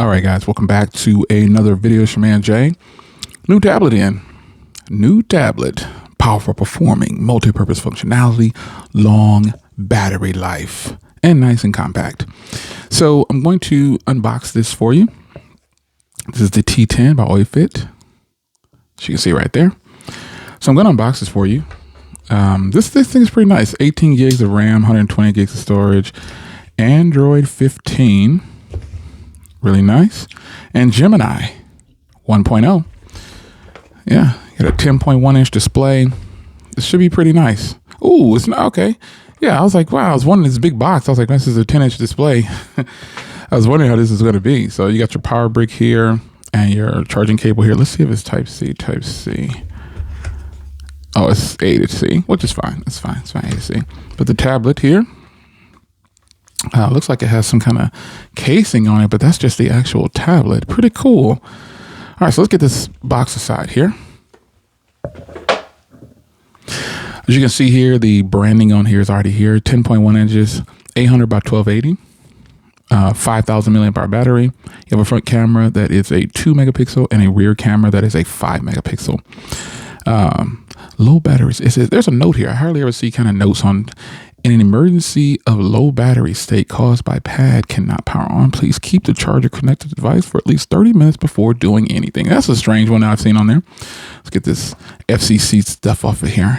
All right, guys, welcome back to another video. It's your man Jay. New tablet, powerful performing, multi-purpose functionality, long battery life, and nice and compact. So I'm going to unbox this for you. This is the T10 by OyeFit. As you can see right there. So I'm going to unbox this for you. This thing is pretty nice. 18 gigs of RAM, 120 gigs of storage, Android 15. Really nice. And Gemini 1.0. Yeah, got a 10.1 inch display. This should be pretty nice. Ooh, it's not okay. Yeah, I was like, wow, I was wondering this big box. I was like, this is a 10 inch display. I was wondering how this is going to be. So you got your power brick here and your charging cable here. Let's see if it's type C. Oh, it's A to C, which is fine. It's fine. It's fine, A to C. But the tablet here, looks like it has some kind of casing on it, but that's just the actual tablet. Pretty cool. All right, so let's get this box aside here. As you can see here, the branding on here is already here. 10.1 inches, 800 by 1280, 5,000 milliamp hour battery. You have a front camera that is a 2 megapixel and a rear camera that is a 5 megapixel. Low batteries. There's a note here. I hardly ever see kind of notes on. In an emergency of low battery state caused by pad cannot power on, please keep the charger connected to the device for at least 30 minutes before doing anything. That's a strange one that I've seen on there. Let's get this FCC stuff off of here.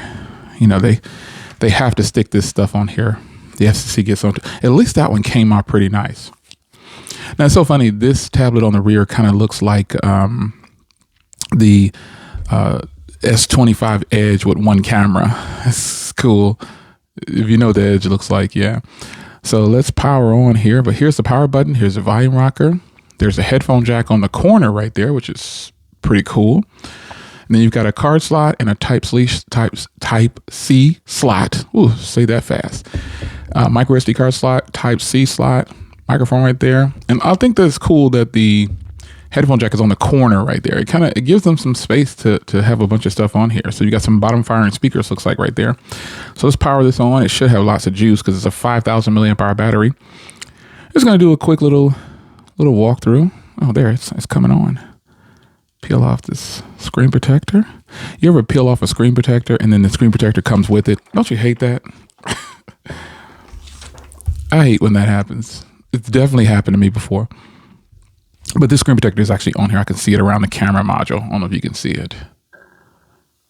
You know, they have to stick this stuff on here. The FCC gets on. At least that one came out pretty nice. Now, it's so funny. This tablet on the rear kind of looks like the S25 Edge with one camera. That's cool. If you know what the Edge looks like, yeah. So let's power on here. But here's the power button. Here's the volume rocker. There's a headphone jack on the corner right there, which is pretty cool. And then you've got a card slot and a Type C slot. Ooh, say that fast. Micro SD card slot, Type C slot, microphone right there. And I think that's cool that the headphone jack is on the corner right there. It gives them some space to have a bunch of stuff on here. So you got some bottom firing speakers, looks like right there. So let's power this on. It should have lots of juice because it's a 5,000 milliamp hour battery. Just gonna do a quick little walkthrough. Oh, there it's coming on. Peel off this screen protector. You ever peel off a screen protector and then the screen protector comes with it? Don't you hate that? I hate when that happens. It's definitely happened to me before. But this screen protector is actually on here. I can see it around the camera module. I don't know if you can see it.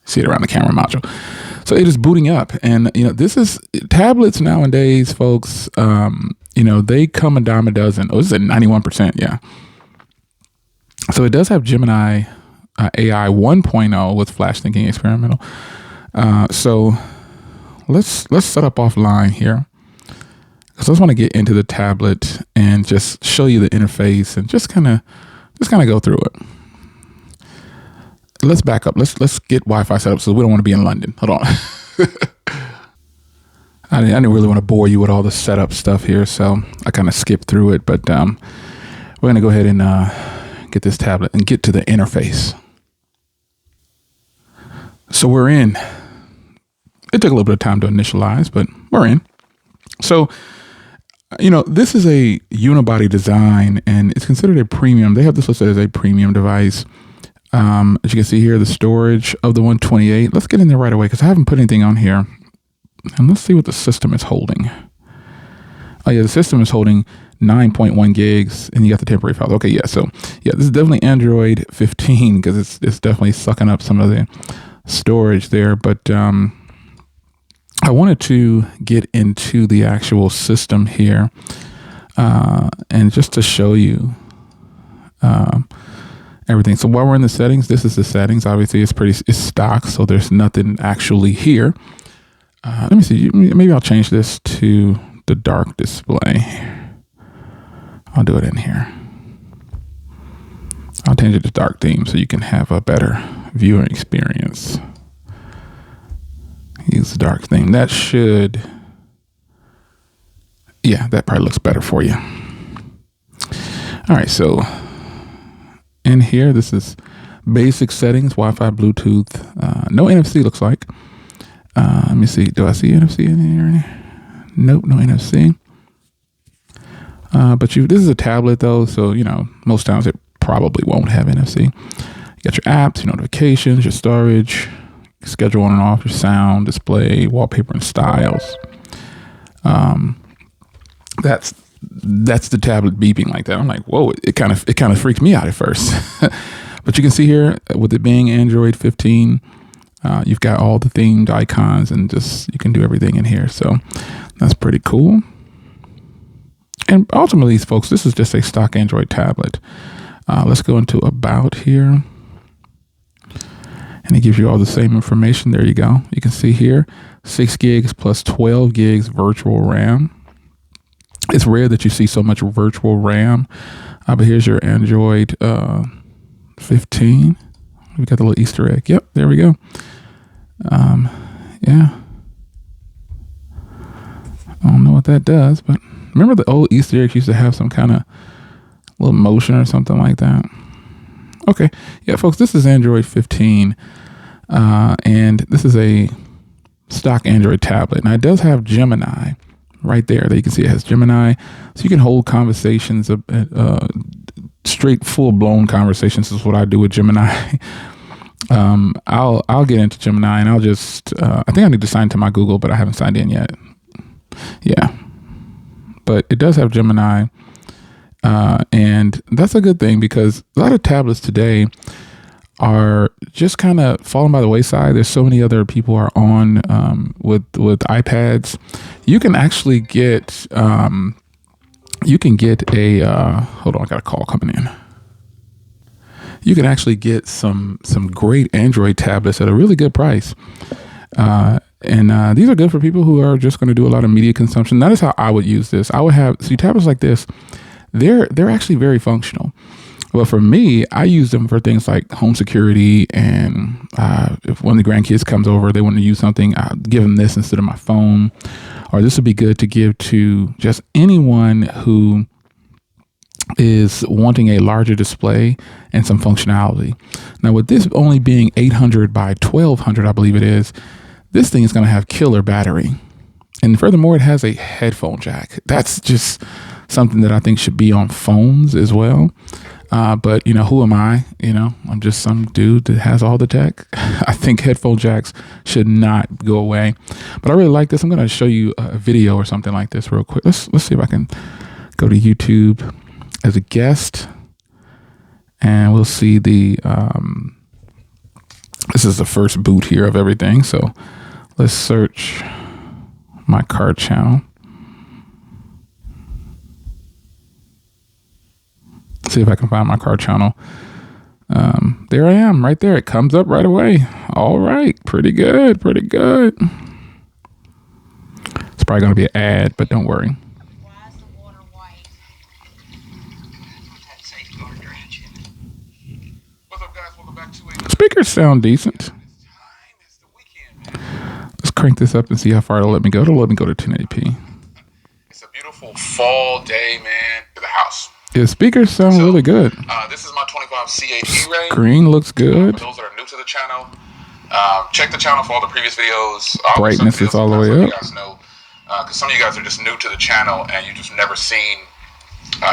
See it around the camera module. So it is booting up. And, you know, this is tablets nowadays, folks. You know, they come a dime a dozen. Oh, this is at 91%. Yeah. So it does have Gemini AI 1.0 with flash thinking experimental. So let's set up offline here. So I just want to get into the tablet and just show you the interface and just kind of go through it. Let's back up. Let's get Wi-Fi set up so we don't want to be in London. Hold on. I didn't really want to bore you with all the setup stuff here, so I kind of skipped through it. But we're going to go ahead and get this tablet and get to the interface. So we're in. It took a little bit of time to initialize, but we're in. So, you know, this is a unibody design and it's considered a premium. They have this listed as a premium device. As you can see here, the storage of the 128. Let's get in there right away because I haven't put anything on here. And let's see what the system is holding. Oh, yeah, the system is holding 9.1 gigs and you got the temporary files. Okay, yeah, so yeah, this is definitely Android 15 because it's definitely sucking up some of the storage there. But I wanted to get into the actual system here and just to show you everything. So while we're in the settings, this is the settings. Obviously, it's stock, so there's nothing actually here. Let me see. Maybe I'll change this to the dark display. I'll do it in here. I'll change it to dark theme so you can have a better viewing experience. Use the dark theme. That should, yeah, that probably looks better for you. All right, so in here, this is basic settings, Wi-Fi, Bluetooth, no NFC looks like. Let me see, do I see NFC in here? Nope, no NFC. But this is a tablet though, so most times it probably won't have NFC. You got your apps, your notifications, your storage, schedule on and off, your sound, display, wallpaper, and styles. That's the tablet beeping like that. I'm like, whoa! It kind of freaked me out at first. But you can see here, with it being Android 15, you've got all the themed icons, and you can do everything in here. So that's pretty cool. And ultimately, folks, this is just a stock Android tablet. Let's go into About here. And it gives you all the same information. There you go. You can see here, 6 gigs plus 12 gigs virtual RAM. It's rare that you see so much virtual RAM. But here's your Android 15. We got the little Easter egg. Yep, there we go. Yeah. I don't know what that does, but remember the old Easter eggs used to have some kind of little motion or something like that? Okay. Yeah, folks, this is Android 15. And this is a stock Android tablet. Now, it does have Gemini right there. That you can see it has Gemini. So you can hold conversations, straight full-blown conversations is what I do with Gemini. I'll get into Gemini, and I'll just I think I need to sign to my Google, but I haven't signed in yet. Yeah, but it does have Gemini, and that's a good thing, because a lot of tablets today are just kind of falling by the wayside. There's so many other people are on with iPads. You can actually get hold on, I got a call coming in. You can actually get some great Android tablets at a really good price. And these are good for people who are just going to do a lot of media consumption. That is how I would use this. I would have, tablets like this, they're actually very functional. But for me, I use them for things like home security, and if one of the grandkids comes over, they want to use something, I'll give them this instead of my phone. Or this would be good to give to just anyone who is wanting a larger display and some functionality. Now, with this only being 800 by 1200, I believe it is, this thing is going to have killer battery. And furthermore, it has a headphone jack. That's just something that I think should be on phones as well. But, who am I? I'm just some dude that has all the tech. I think headphone jacks should not go away. But I really like this. I'm going to show you a video or something like this real quick. Let's see if I can go to YouTube as a guest. And we'll see this is the first boot here of everything. So let's search my card channel. See if I can find my card channel. There I am, right there. It comes up right away. All right, pretty good. It's probably going to be an ad, but don't worry. Why is the water white? What's up, guys? Welcome back to Speakers sound decent. Let's crank this up and see how far it'll let me go. It'll let me go to 1080p. It's a beautiful fall day, man, to the house. Yeah, speakers sound really good. This is my 25 CH E-Ray. Screen looks good. For those that are new to the channel, check the channel for all the previous videos. Brightness is all the way up. You guys know, because some of you guys are just new to the channel and you just never seen.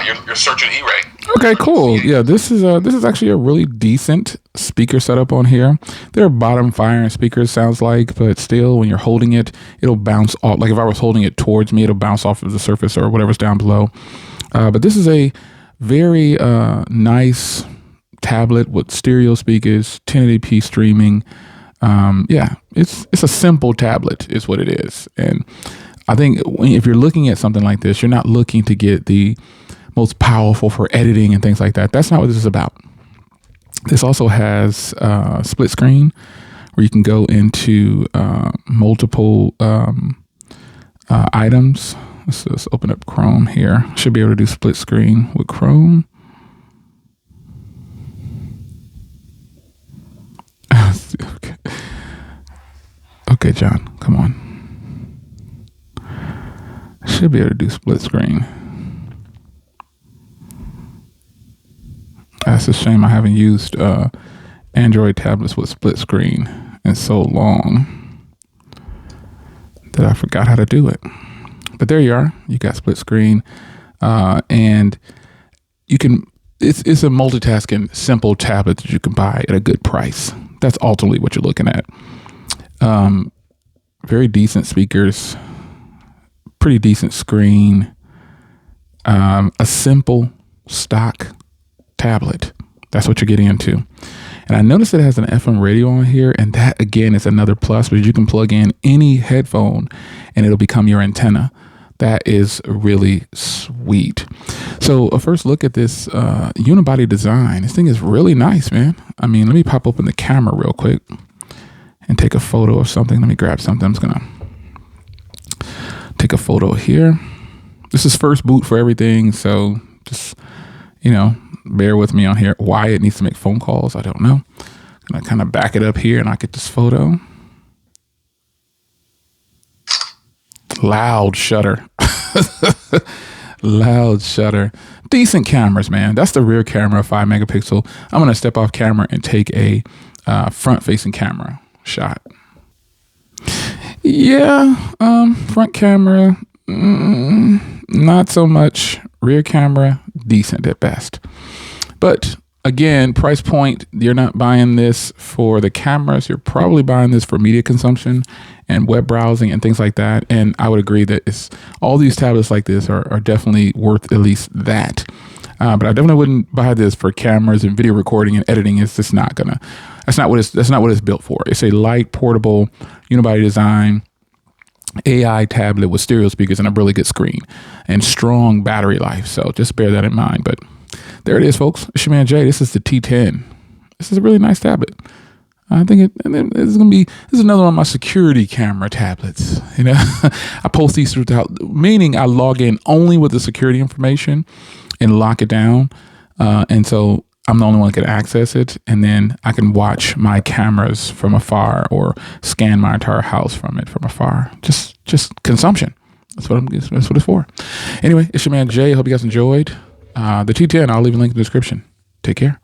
You're searching E-Ray. Okay, cool. Yeah, this is actually a really decent speaker setup on here. They're bottom firing speakers, sounds like, but still, when you're holding it, it'll bounce off. Like if I was holding it towards me, it'll bounce off of the surface or whatever's down below. But this is a very nice tablet with stereo speakers, 1080p streaming. Yeah, it's a simple tablet is what it is. And I think if you're looking at something like this, you're not looking to get the most powerful for editing and things like that. That's not what this is about. This also has split screen where you can go into multiple items. Let's open up Chrome here. Should be able to do split screen with Chrome. Okay, John, come on. Should be able to do split screen. That's a shame I haven't used Android tablets with split screen in so long that I forgot how to do it. But there you are. You got split screen. And you can, it's a multitasking simple tablet that you can buy at a good price. That's ultimately what you're looking at. Very decent speakers, pretty decent screen, a simple stock tablet. That's what you're getting into. And I noticed it has an FM radio on here, and that again is another plus, because you can plug in any headphone and it'll become your antenna. That is really sweet. So a first look at this unibody design. This thing is really nice, man. I mean, let me pop open the camera real quick and take a photo of something. Let me grab something. I'm just gonna take a photo here. This is first boot for everything, so just, bear with me on here. Why it needs to make phone calls, I don't know. I'm gonna kind of back it up here and I'll get this photo. Loud shutter. Loud shutter. Decent cameras, man. That's the rear camera, 5 megapixel. I'm gonna step off camera and take a front facing camera shot. Yeah, front camera, not so much. Rear camera, decent at best. But again, price point, you're not buying this for the cameras. You're probably buying this for media consumption and web browsing and things like that. And I would agree that all these tablets like this are definitely worth at least that. But I definitely wouldn't buy this for cameras and video recording and editing. It's just not gonna. That's not what it's built for. It's a light, portable, unibody design, AI tablet with stereo speakers and a really good screen and strong battery life. So just bear that in mind. But there it is, folks. It's your man Jay. This is the T10. This is a really nice tablet. I think this is another one of my security camera tablets. I post these throughout, meaning I log in only with the security information and lock it down. And so I'm the only one that can access it. And then I can watch my cameras from afar or scan my entire house from afar. Just consumption. That's what it's for. Anyway, it's your man Jay. I hope you guys enjoyed the T10. I'll leave a link in the description. Take care.